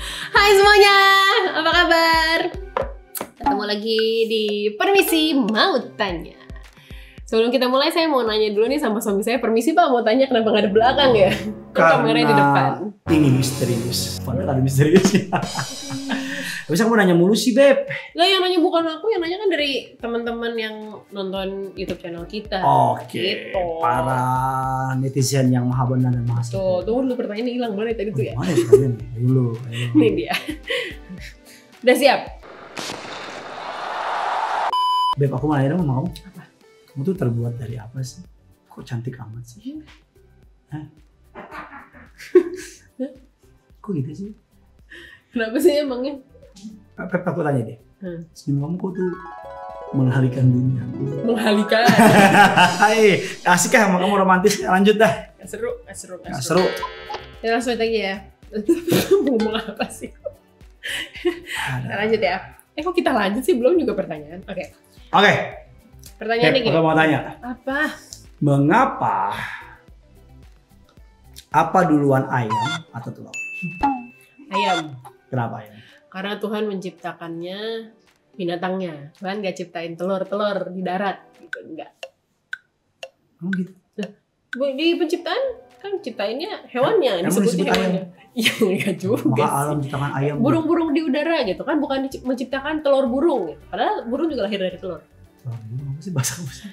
Hai semuanya, apa kabar? Ketemu lagi di Permisi Mau Tanya. Sebelum kita mulai, saya mau nanya dulu nih sama suami saya. Permisi Pak, mau tanya kenapa nggak di belakang ya? Kameranya di depan. Ini misterius. Padahal ada misterius ya. Bisa kamu nanya mulu sih, Beb. Lah yang nanya bukan aku, yang nanya kan dari teman-teman yang nonton YouTube channel kita. Oke. Gitu. Para netizen yang maha benar dan maha Tuh, tunggu dulu pertanyaannya hilang mana tadi tuh ya? Mana kalian? Dulu. Ini dia. Udah siap? Beb, aku mau nanya dong sama kamu. Apa? Kamu tuh terbuat dari apa sih? Kok cantik amat sih? Hah? Kok gitu sih? Kenapa sih emangnya? Beb, aku tanya deh. Senyum kamu kok tuh menghalikan dunia aku. Menghalikan. Hai, asik ya sama kamu romantis. Lanjut dah. Gak seru, gak seru, gak Seru. Ya langsung aja ya. Mau ngomong apa sih? Kita lanjut ya. Kok kita lanjut sih? Belum juga pertanyaan. Oke. Pertanyaannya gini. Aku mau tanya. Apa? Mengapa? Apa duluan ayam atau telur? Ayam. Kenapa ayam? Karena Tuhan menciptakannya binatangnya. Tuhan gak ciptain telur-telur di darat. Gitu, enggak. Oh gitu? Di penciptaan kan ciptainnya hewannya. Emang Disebutnya disebut hewannya. Iya enggak juga Maka sih. alam ciptakan ayam. Burung-burung di udara gitu kan. Bukan menciptakan telur burung gitu. Padahal burung juga lahir dari telur. Apa sih bahasa kamu sih?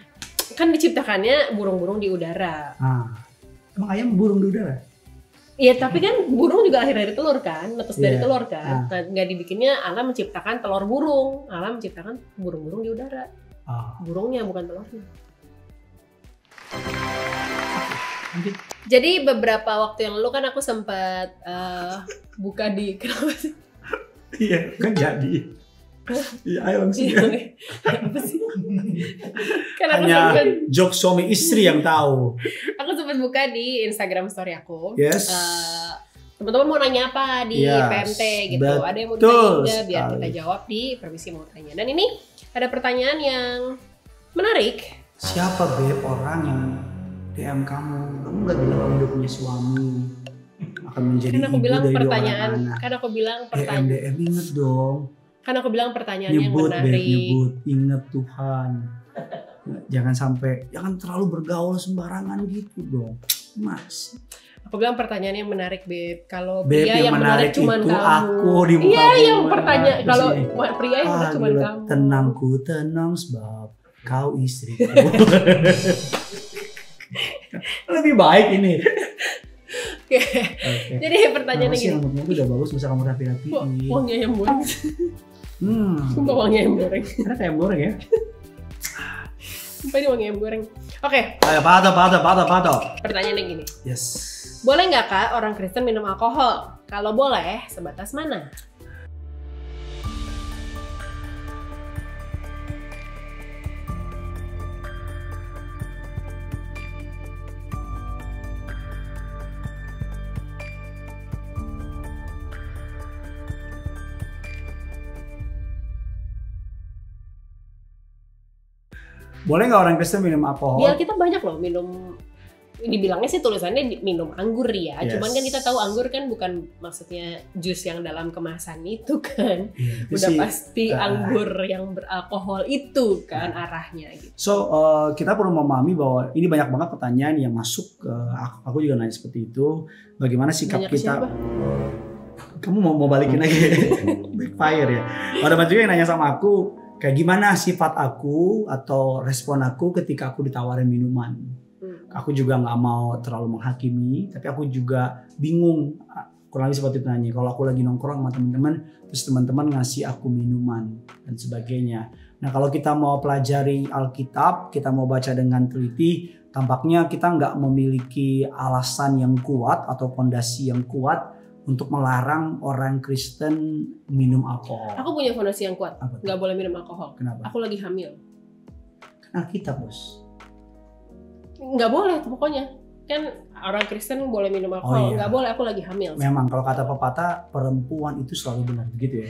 Kan diciptakannya burung-burung di udara. Emang ayam burung di udara? Iya, tapi kan burung juga lahir dari telur kan, netes dari Iya. telur kan. Nah, nggak dibikinnya Allah menciptakan telur burung, Allah menciptakan burung-burung di udara. Burungnya bukan telurnya. Lanjut. Jadi beberapa waktu yang lalu kan aku sempat buka di kenapa sih? Iya, kan jadi. Iya, ayo langsung ya. Apa sih? Kan aku Hanya sempat jok suami istri yang tahu. buka di Instagram story aku. Yes. Teman-teman mau nanya apa di Yes, PMT gitu. Ada yang mau betul ditanya juga biar sekali. kita jawab di Permisi Mau Tanya. Dan ini ada pertanyaan yang menarik. Siapa Beb orang yang DM kamu? Kamu gak bilang kamu udah punya suami, akan menjadi Kan aku ibu bilang dari dua pertanyaan, anak. kan aku bilang pertanyaan, DM inget dong. kan aku bilang pertanyaan yang Nyebut Beb, menarik. nyebut. Inget Tuhan. Jangan terlalu bergaul sembarangan gitu dong, Mas. Aku bilang pertanyaan yang menarik, Beb. Kalau Beb, pria yang menarik cuman itu kamu. aku di muka Iya, yang bumi. pertanyaan kalau Sini. pria yang menarik cuman gila. kamu. Tenangku tenang sebab kau istriku. Lebih baik ini. Oke. Oke. Jadi pertanyaannya Kenapa sih gini. rambutnya tuh udah bagus, bisa kamu rapi-rapiin. Wangi ayam goreng. Sumpah wangi ayam goreng. Karena kayak goreng ya. Sumpah ini wangi ayam goreng. Oke, Ayo, pato. pertanyaannya gini. Yes. Boleh nggak Kak orang Kristen minum alkohol? Kalau boleh, sebatas mana? Boleh nggak orang Kristen minum alkohol? Ya kita banyak loh minum. Dibilangnya sih tulisannya minum anggur ya. Yes. Cuman kan kita tahu anggur kan bukan maksudnya jus yang dalam kemasan itu kan. Iya, itu Udah sih. pasti anggur yang beralkohol itu kan arahnya gitu. So, kita perlu memahami bahwa ini banyak banget pertanyaan yang masuk ke aku juga nanya seperti itu. Bagaimana sikap Banyak ke kita? siapa? Kamu mau balikin lagi? Backfire ya. Ada banyak juga yang nanya sama aku, kayak gimana sifat aku atau respon aku ketika aku ditawarin minuman. Aku juga nggak mau terlalu menghakimi, tapi aku juga bingung. Kurang lebih seperti itu nanya. Kalau aku lagi nongkrong sama teman-teman, terus teman-teman ngasih aku minuman dan sebagainya. Nah, kalau kita mau pelajari Alkitab, kita mau baca dengan teliti, tampaknya kita nggak memiliki alasan yang kuat atau fondasi yang kuat untuk melarang orang Kristen minum alkohol. Aku punya fondasi yang kuat. Apa tuh? Nggak boleh minum alkohol. Kenapa? Aku lagi hamil. Kan Alkitab, Bos. Nggak boleh pokoknya. Kan orang Kristen boleh minum alkohol. Oh, iya. Nggak boleh, aku lagi hamil. Memang kalau kata pepatah, perempuan itu selalu benar, begitu ya.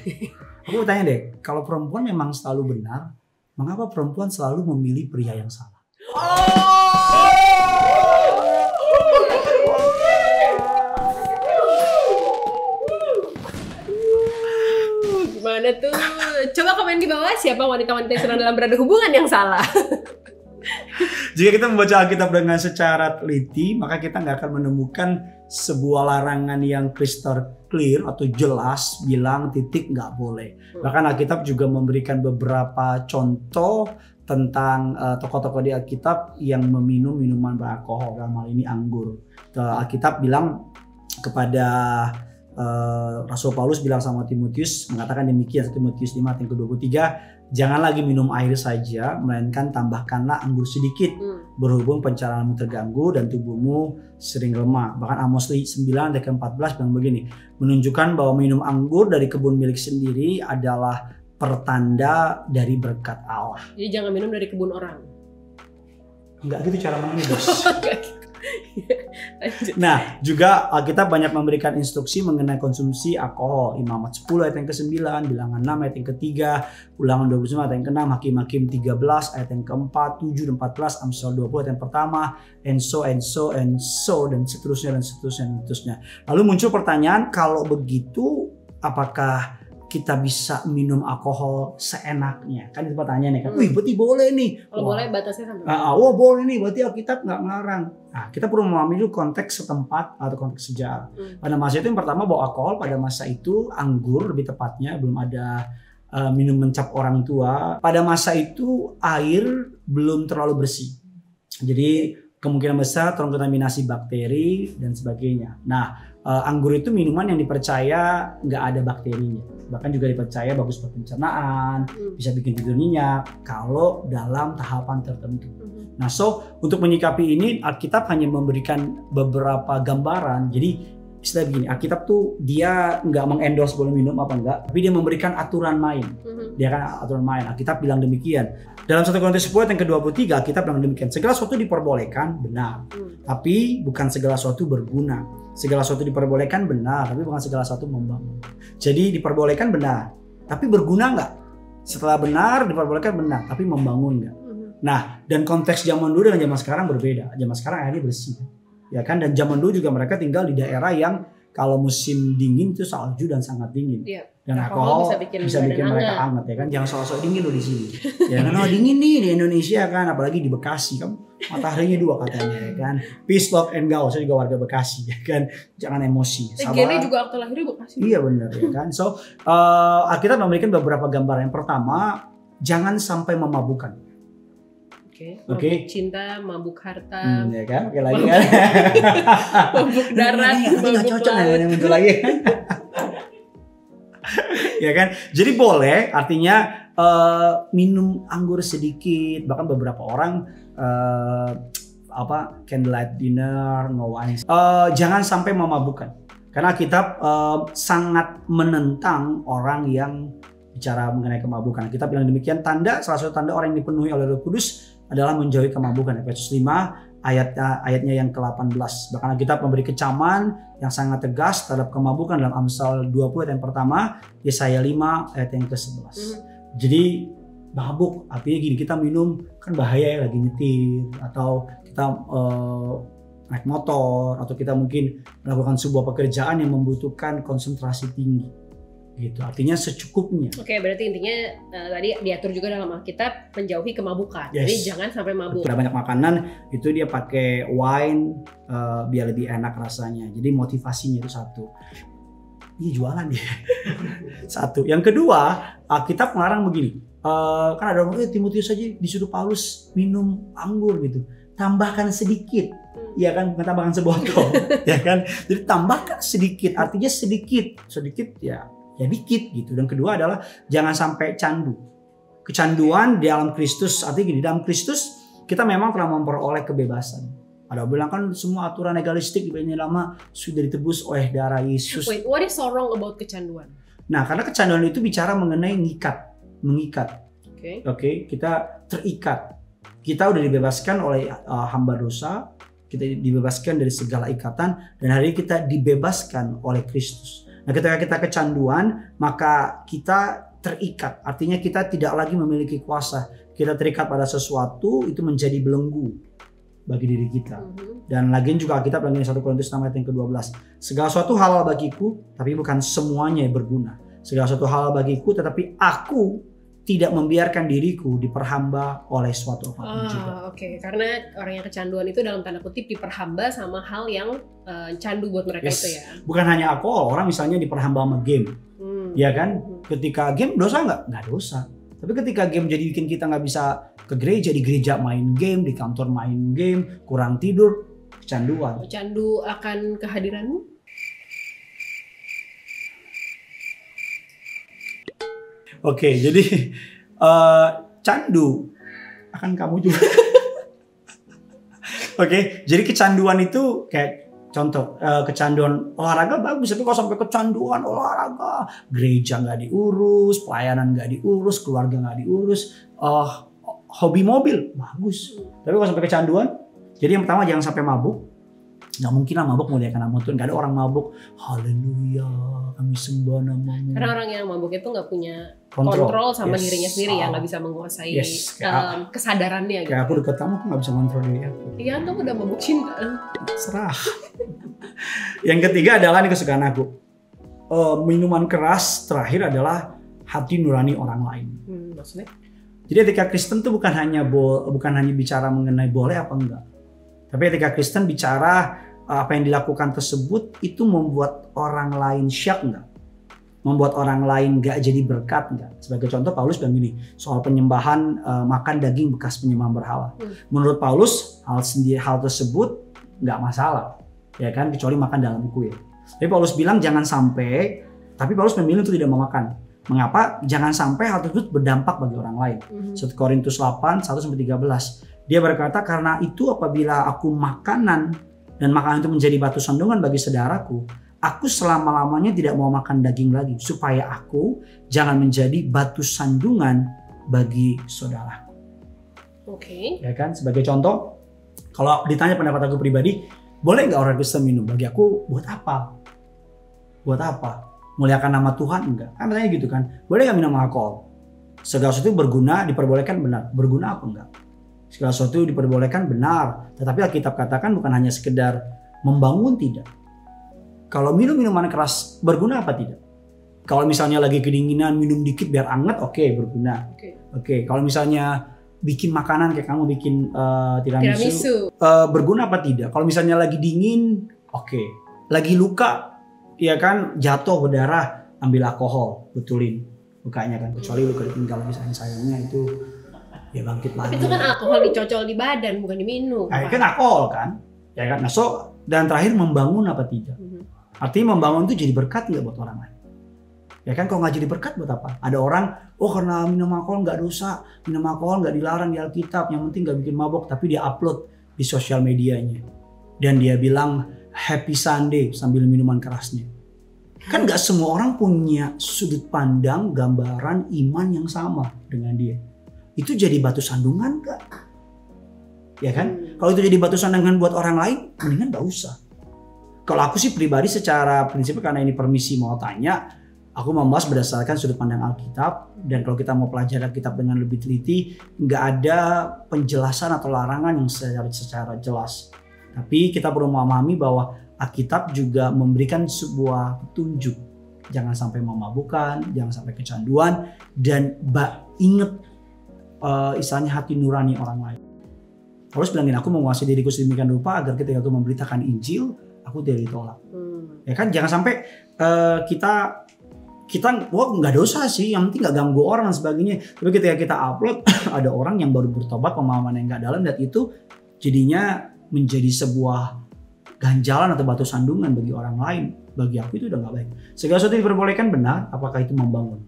Aku mau tanya deh, kalau perempuan memang selalu benar, mengapa perempuan selalu memilih pria yang salah? Gimana tuh? Coba komen di bawah siapa wanita-wanita yang sedang dalam berada hubungan yang salah. Jika kita membaca Alkitab dengan secara teliti, maka kita nggak akan menemukan sebuah larangan yang crystal clear atau jelas bilang titik nggak boleh. Bahkan Alkitab juga memberikan beberapa contoh tentang tokoh-tokoh di Alkitab yang meminum minuman beralkohol, dalam hal ini anggur. Alkitab bilang kepada Rasul Paulus bilang sama Timotius, mengatakan demikian, Timotius 5 ayat yang ke-23, jangan lagi minum air saja, melainkan tambahkanlah anggur sedikit, berhubung pencernaanmu terganggu dan tubuhmu sering lemah. Bahkan Amos 9 ayat ke-14 bilang begini, menunjukkan bahwa minum anggur dari kebun milik sendiri adalah pertanda dari berkat Allah. Jadi jangan minum dari kebun orang. Enggak gitu cara minum, Bos. Nah, juga kita banyak memberikan instruksi mengenai konsumsi alkohol. Imamat 10 ayat yang ke-9, Bilangan 6 ayat yang ke-3, Ulangan 29 ayat yang ke-6, Hakim-Hakim 13 ayat yang ke-4, 7 dan 14, Amsal 20 ayat yang pertama, and so, dan seterusnya. Lalu muncul pertanyaan, kalau begitu apakah kita bisa minum alkohol seenaknya? Kan itu pertanyaannya kan. Wih, berarti boleh nih. Kalau boleh batasnya sampai. Boleh nih, berarti Alkitab nggak melarang. Nah, kita perlu memahami dulu konteks setempat atau konteks sejarah. Pada masa itu yang pertama bahwa alkohol pada masa itu anggur lebih tepatnya, belum ada minum mencap orang tua. Pada masa itu air belum terlalu bersih. Jadi kemungkinan besar terkontaminasi bakteri dan sebagainya. Nah, anggur itu minuman yang dipercaya nggak ada bakterinya. Bahkan juga dipercaya bagus buat pencernaan, bisa bikin tidur nyenyak kalau dalam tahapan tertentu. Nah, untuk menyikapi ini Alkitab hanya memberikan beberapa gambaran. Jadi istilah begini, Alkitab tuh dia nggak mengendorse boleh minum apa enggak, tapi dia memberikan aturan main. Dia kan aturan main. Alkitab bilang demikian. Dalam 1 Korintus 10 yang ke-23 Alkitab bilang demikian. Segala sesuatu diperbolehkan, benar. Tapi bukan segala sesuatu berguna. Segala sesuatu diperbolehkan benar, tapi bukan segala sesuatu membangun. Jadi diperbolehkan benar, tapi berguna nggak? Setelah benar diperbolehkan benar, tapi membangun nggak? Nah, dan konteks zaman dulu dengan zaman sekarang berbeda. Zaman sekarang airnya bersih, ya kan? Dan zaman dulu juga mereka tinggal di daerah yang kalau musim dingin itu salju dan sangat dingin. Iya. Dan alkohol bisa bikin mereka hangat, ya kan? Jangan sok-sok dingin loh di sini. Ya kan? Dingin nih di Indonesia kan, apalagi di Bekasi kan. Mataharinya 2 katanya, ya kan. Peace, love, and gaul. Saya juga warga Bekasi, ya kan. Jangan emosi. Gini juga akte lahirnya Bekasi. Iya benar, ya kan. Alkitab memberikan beberapa gambaran. Yang pertama, jangan sampai memabukkan. Mabuk cinta, mabuk harta, ya kan. Oke lagi kan. mabuk darat, mabuk cocok yang muncul lagi. Ya kan. Jadi boleh, artinya minum anggur sedikit. Bahkan beberapa orang candlelight dinner, no wine. Jangan sampai memabukkan. Karena Alkitab sangat menentang orang yang bicara mengenai kemabukan. Kita bilang demikian, salah satu tanda orang yang dipenuhi oleh Roh Kudus adalah menjauhi kemabukan. Efesus 5 ayatnya yang ke-18. Bahkan kita memberi kecaman yang sangat tegas terhadap kemabukan dalam Amsal 20 ayat yang pertama, Yesaya 5 ayat yang ke-11. Jadi mabuk artinya gini, kita minum kan bahaya ya, lagi nyetir atau kita naik motor atau kita mungkin melakukan sebuah pekerjaan yang membutuhkan konsentrasi tinggi. Gitu, artinya secukupnya. Oke, berarti intinya tadi diatur juga dalam Alkitab menjauhi kemabukan. Yes. Jadi jangan sampai mabuk. Udah banyak makanan itu dia pakai wine biar lebih enak rasanya. Jadi motivasinya itu satu. Iya jualan dia. Satu. Yang kedua, Alkitab melarang begini. Kan ada orang Timotius saja disuruh Paulus minum anggur gitu. Tambahkan sedikit. Ya kan, bukan tambahkan sebotol. Ya kan. Jadi tambahkan sedikit. Artinya sedikit ya dikit gitu. Dan kedua adalah jangan sampai candu. Kecanduan di dalam Kristus, artinya gini, dalam Kristus kita memang telah memperoleh kebebasan. Ada bilang kan semua aturan legalistik di Bagian Lama sudah ditebus oleh darah Yesus. Wait, what is so wrong about kecanduan? Nah, karena kecanduan itu bicara mengenai mengikat. Oke, kita terikat. Kita udah dibebaskan oleh hamba dosa, kita dibebaskan dari segala ikatan, dan hari ini kita dibebaskan oleh Kristus. Nah, ketika kita kecanduan, maka kita terikat. Artinya kita tidak lagi memiliki kuasa. Kita terikat pada sesuatu, itu menjadi belenggu bagi diri kita. Dan lagian juga kita bilang 1 Korintus 6 ayat yang ke-12. Segala sesuatu halal bagiku, tapi bukan semuanya yang berguna. segala sesuatu hal bagiku, tetapi aku tidak membiarkan diriku diperhamba oleh suatu apapun juga. Oke. Karena orang yang kecanduan itu dalam tanda kutip diperhamba sama hal yang candu buat mereka itu ya. Bukan hanya alkohol, orang misalnya diperhamba sama game, ya kan? Ketika game dosa nggak? Nggak dosa. Tapi ketika game jadi bikin kita nggak bisa ke gereja, di gereja main game, di kantor main game, kurang tidur, kecanduan. Candu akan kehadiranmu? Oke, jadi candu akan kamu juga. Oke, jadi kecanduan itu kayak contoh, kecanduan olahraga bagus, tapi kalau sampai kecanduan olahraga, gereja nggak diurus, pelayanan nggak diurus, keluarga nggak diurus, hobi mobil bagus. Tapi kalau sampai kecanduan, jadi yang pertama jangan sampai mabuk. Nggak mungkin lah mabuk muliakan nama Tuhan. Nggak ada orang mabuk, haleluya, kami sembah namamu. Karena orang yang mabuk itu nggak punya kontrol sama dirinya sendiri ya, nggak bisa menguasai kesadarannya. Kayak aku dekat kamu, aku nggak bisa kontrol diri aku. Iya, kamu udah mabuk cinta. Serah. Yang ketiga adalah ini kesukaan aku. Minuman keras terakhir adalah hati nurani orang lain. Maksudnya? Jadi etika Kristen tuh bukan hanya bicara mengenai boleh apa enggak. Tapi etika Kristen bicara apa yang dilakukan tersebut itu membuat orang lain syak enggak? Membuat orang lain enggak jadi berkat enggak? Sebagai contoh Paulus bilang gini, soal penyembahan makan daging bekas penyembahan berhala. Menurut Paulus hal tersebut enggak masalah. Ya kan, kecuali makan dalam kue. Tapi Paulus bilang jangan sampai, tapi Paulus memilih untuk tidak memakan. Mengapa? Jangan sampai hal tersebut berdampak bagi orang lain. 1 Korintus 8, 1-13. Dia berkata, karena itu apabila aku makanan dan makanan itu menjadi batu sandungan bagi saudaraku, aku selama-lamanya tidak mau makan daging lagi, supaya aku jangan menjadi batu sandungan bagi saudaraku. Oke. Ya kan, sebagai contoh, kalau ditanya pendapat aku pribadi, boleh nggak orang Kristen minum? Bagi aku, buat apa? Buat apa? Muliakan nama Tuhan enggak? Kan tanya gitu kan. Boleh nggak minum alkohol? Segala sesuatu berguna, diperbolehkan, benar. Berguna apa enggak? Segala sesuatu diperbolehkan, benar. Tetapi Alkitab katakan bukan hanya sekedar membangun, tidak. Kalau minum minuman keras berguna apa tidak? Kalau misalnya lagi kedinginan minum dikit biar anget, oke, berguna. Oke. Kalau misalnya bikin makanan kayak kamu bikin tiramisu. Berguna apa tidak? Kalau misalnya lagi dingin, oke. Lagi luka, ya kan, jatuh berdarah, ambil alkohol, betulin lukanya kan. Kecuali luka ditinggal lagi sayangnya itu ya bangkit lagi. Tapi itu kan alkohol dicocol di badan, bukan diminum. Kan alkohol kan, ya kan. Nah, dan terakhir membangun apa tidak? Artinya membangun itu jadi berkat nggak buat orang lain? Ya kan, kalau nggak jadi berkat buat apa? Ada orang, karena minum alkohol nggak dosa, minum alkohol nggak dilarang di Alkitab, yang penting nggak bikin mabok, tapi dia upload di sosial medianya dan dia bilang Happy Sunday sambil minuman kerasnya. Kan nggak semua orang punya sudut pandang, gambaran iman yang sama dengan dia. Itu jadi batu sandungan nggak? Ya kan? Kalau itu jadi batu sandungan buat orang lain, mendingan nggak usah. Kalau aku sih pribadi secara prinsip, karena ini permisi mau tanya, aku membahas berdasarkan sudut pandang Alkitab. Dan kalau kita mau pelajari Alkitab dengan lebih teliti, nggak ada penjelasan atau larangan yang secara jelas. Tapi kita perlu memahami bahwa Alkitab juga memberikan sebuah petunjuk. Jangan sampai memabukkan, jangan sampai kecanduan, dan ingat istilahnya hati nurani orang lain. Paulus bilangin, aku menguasai diriku sedemikian rupa agar ketika aku memberitakan Injil, aku tidak ditolak. Ya kan, jangan sampai kita nggak dosa sih, yang penting nggak ganggu orang dan sebagainya. Tapi ketika kita upload ada orang yang baru bertobat, pemahaman yang nggak dalam, dan itu jadinya menjadi sebuah ganjalan atau batu sandungan bagi orang lain. Bagi aku itu udah nggak baik. Segala sesuatu diperbolehkan, benar, apakah itu membangun?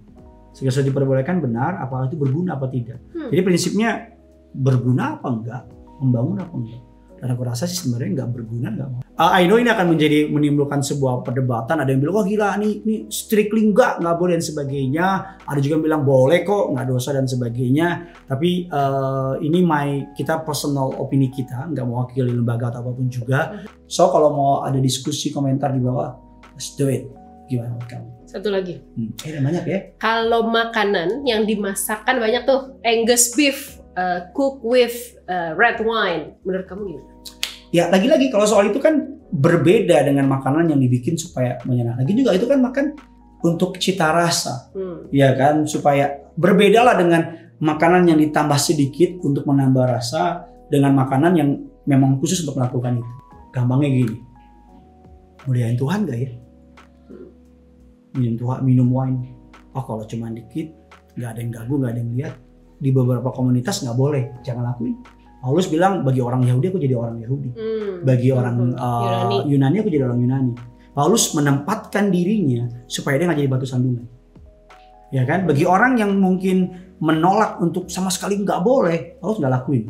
Segala sesuatu diperbolehkan, benar, apakah itu berguna apa tidak? Jadi prinsipnya berguna apa enggak, membangun apa enggak. Dan aku rasa sih sebenarnya nggak berguna, nggak mau. I know ini akan menimbulkan sebuah perdebatan. Ada yang bilang, wah gila, ini strictly nggak boleh dan sebagainya. Ada juga yang bilang boleh kok, nggak dosa dan sebagainya. Tapi ini kita personal opini kita, nggak mewakili lembaga atau apapun juga. So kalau mau ada diskusi komentar di bawah, let's do it. Gimana menurut kamu? Satu lagi. Banyak ya. Kalau makanan yang dimasakkan banyak tuh, Angus beef, cook with red wine. Menurut kamu gimana? Ya lagi-lagi kalau soal itu kan berbeda dengan makanan yang dibikin supaya menyenangkan. Lagi juga itu kan makan untuk cita rasa, ya kan, supaya berbedalah dengan makanan yang ditambah sedikit untuk menambah rasa dengan makanan yang memang khusus untuk melakukan itu. Gampangnya gini, muliain Tuhan gak ya? Minum wine, oh kalau cuma dikit, nggak ada yang ganggu, nggak ada yang lihat. Di beberapa komunitas nggak boleh, jangan lakuin. Paulus bilang bagi orang Yahudi aku jadi orang Yahudi, bagi orang Yunani aku jadi orang Yunani. Paulus menempatkan dirinya supaya dia nggak jadi batu sandungan, ya kan? Bagi orang yang mungkin menolak untuk sama sekali nggak boleh, Paulus nggak lakuin.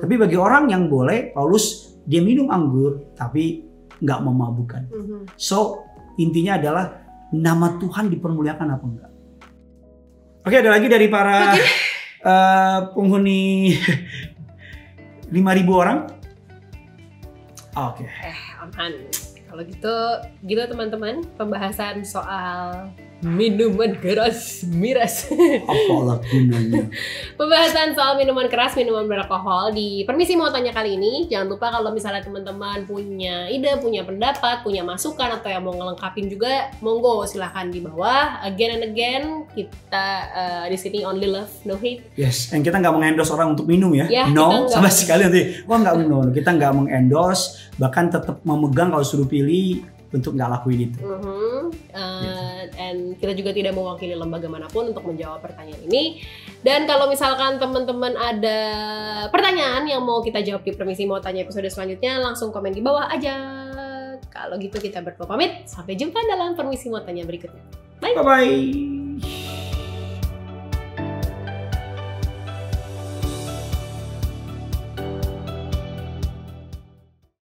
Tapi bagi orang yang boleh, Paulus dia minum anggur tapi nggak memabukkan. So intinya adalah nama Tuhan dipermuliakan apa enggak? Oke, ada lagi dari para penghuni 5.000 orang. Oke. Aman. Kalau gitu teman-teman, pembahasan soal minuman keras miras. Apalah gunanya? Pembahasan soal minuman keras, minuman beralkohol di Permisi Mau Tanya kali ini. Jangan lupa kalau misalnya teman-teman punya ide, punya pendapat, punya masukan atau yang mau ngelengkapin juga, monggo silahkan di bawah. Again and again, kita di sini only love, no hate. Yes, and kita nggak mengendorse orang untuk minum ya. No, sama sekali nanti. Wah nggak minum. Kita nggak mengendorse, bahkan tetap memegang kalau suruh pilih untuk nggak lakuin itu. Dan kita juga tidak mewakili lembaga manapun untuk menjawab pertanyaan ini. Dan kalau misalkan teman-teman ada pertanyaan yang mau kita jawab di Permisi Mau Tanya episode selanjutnya, langsung komen di bawah aja. Kalau gitu kita berdua pamit. Sampai jumpa dalam Permisi Mau Tanya berikutnya. Bye. Bye-bye.